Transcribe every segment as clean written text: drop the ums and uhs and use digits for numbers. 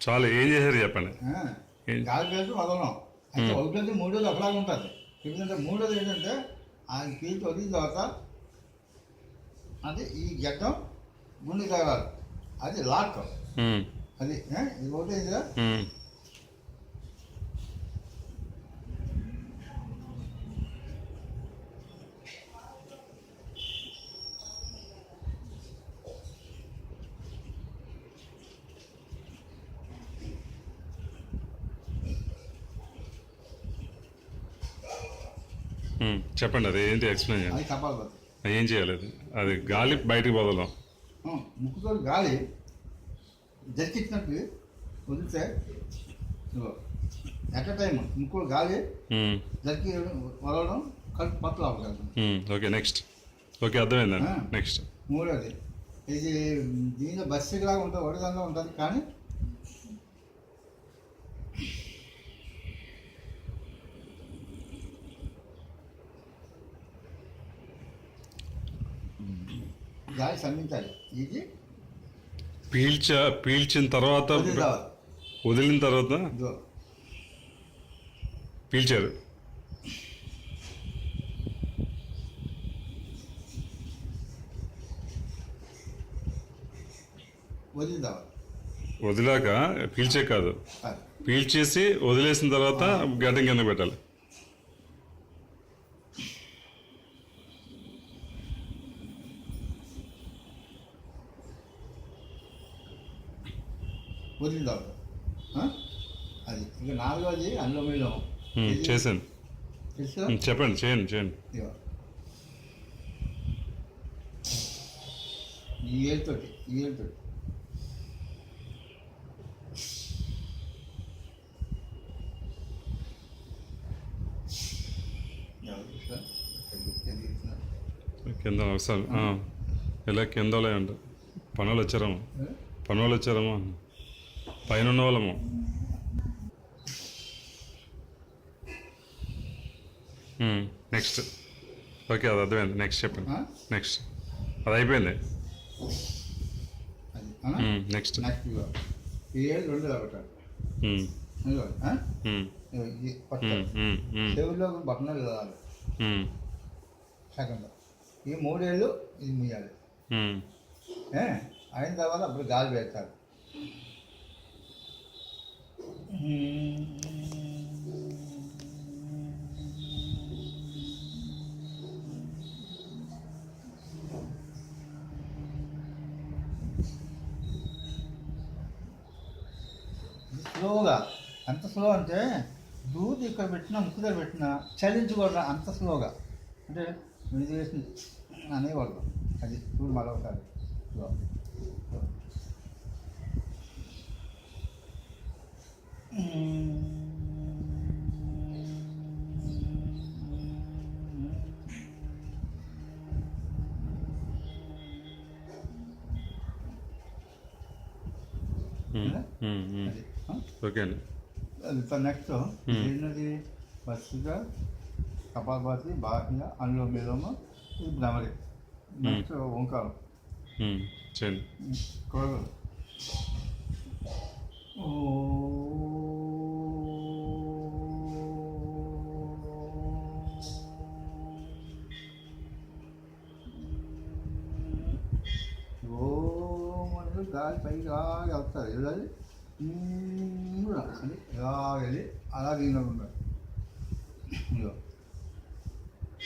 చాలు ఏం చేశారు చెప్పండి. గాలి పీల్చి వదలం. అయితే ఒకటి మూడోది ఒకలాగా ఉంటుంది. ఎందుకంటే మూడోది ఏంటంటే అది పీల్చి వదిలిన తర్వాత అది ఈ గడ్డం గుండె తగలాలి. అది లాక్. అది ఇది ఒకటి ఇదిగా చెప్పండి. అది ఏంటి ఎక్స్ప్లెయిన్ అది చేయండి. కపాలపతి. ఏం చేయాలి? అది గాలి బయటికి వదలం. ముక్కుతో గాలి జర్కిచ్చినట్టు వదిలితే ఎట్ టైం ముక్కు గాలి జర్కి వదలడం కడుపు పట్ల అవ్వగలుగుతుంది. Okay next. ఓకే అర్థమైందండి. నెక్స్ట్ మూడోది ఇది దీనిలో బస్సులాగా ఉంటుంది, ఒడిదంగా ఉంటుంది. కానీ గాలి సంధించాలి. ఇది పీల్చిన తర్వాత వదిలిన తర్వాత పీల్చారు. వదిలాక పీల్చే కాదు, పీల్చేసి వదిలేసిన తర్వాత గడ్డం కింద పెట్టాలి. వదిలిన తర్వాత అది ఇక నాలుగోది అనులోమీలో చేశాను. చెప్పండి. చేయండి. ఈ ఏళ్ళతోటి కింద ఒకసారి ఇలా కిందలే అంట. పనులు వచ్చారమ్మా, పైన ఉన్న వాళ్ళము. నెక్స్ట్. ఓకే అది అర్థమైంది. నెక్స్ట్ చెప్పండి. నెక్స్ట్ అది అయిపోయింది. నెక్స్ట్ రెండు చెవుల్లో బట్టలు కదాలి. సెకండ్ ఈ మూడేళ్ళు ఇది ముయ్యాలి. అయిన తర్వాత అప్పుడు గాలి పెడతారు. స్లోగా. ఎంత స్లో అంటే దూది ఇక్కడ పెట్టినా ముక్కు దగ్గర పెట్టినా చలించకూడదు. అంత స్లోగా అంటే ఇది చేసి అనేవాళ్ళు. అది చూడు మరొకసారి స్లో. ఓకే అండి. అది నెక్స్ట్ ఏంటది? ఫస్ట్గా కపాలభాతి, బాహ్య, అనులోమ, ఇది భ్రమరి. నెక్స్ట్ ఓంకారం చేయండి. కోరలు. గాలి పైకి అలాగే వస్తారు. వెళ్ళాలి అని ఇలా వెళ్ళి అలా దీనిలో ఉండాలి. ఇదిగో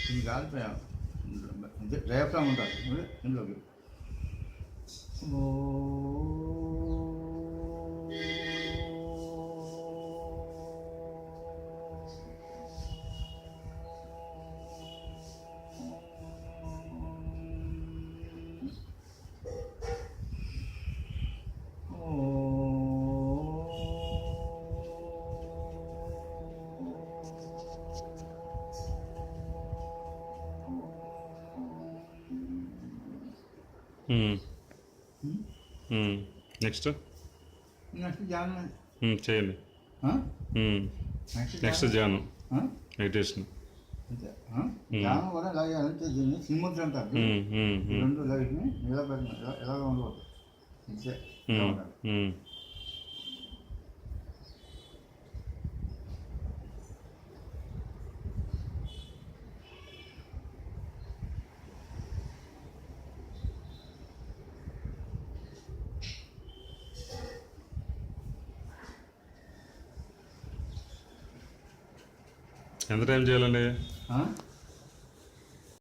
ఇది గాలి పై అంటే డయాఫ్రామ్ ఉంటుంది ఇందులోకి. నెక్స్ట్ ధ్యానం చేయండి. నెక్స్ట్ ధ్యానం మెడిటేషన్. ధ్యానం కూడా ఇలాగే అంటే దీన్ని సింహుద్ర అంటారు. రెండు లైట్ని ఇలా పెట్టిన ఎలాగ ఉండకూడదు. ఎంత టైం చేయాలండి? ఆ?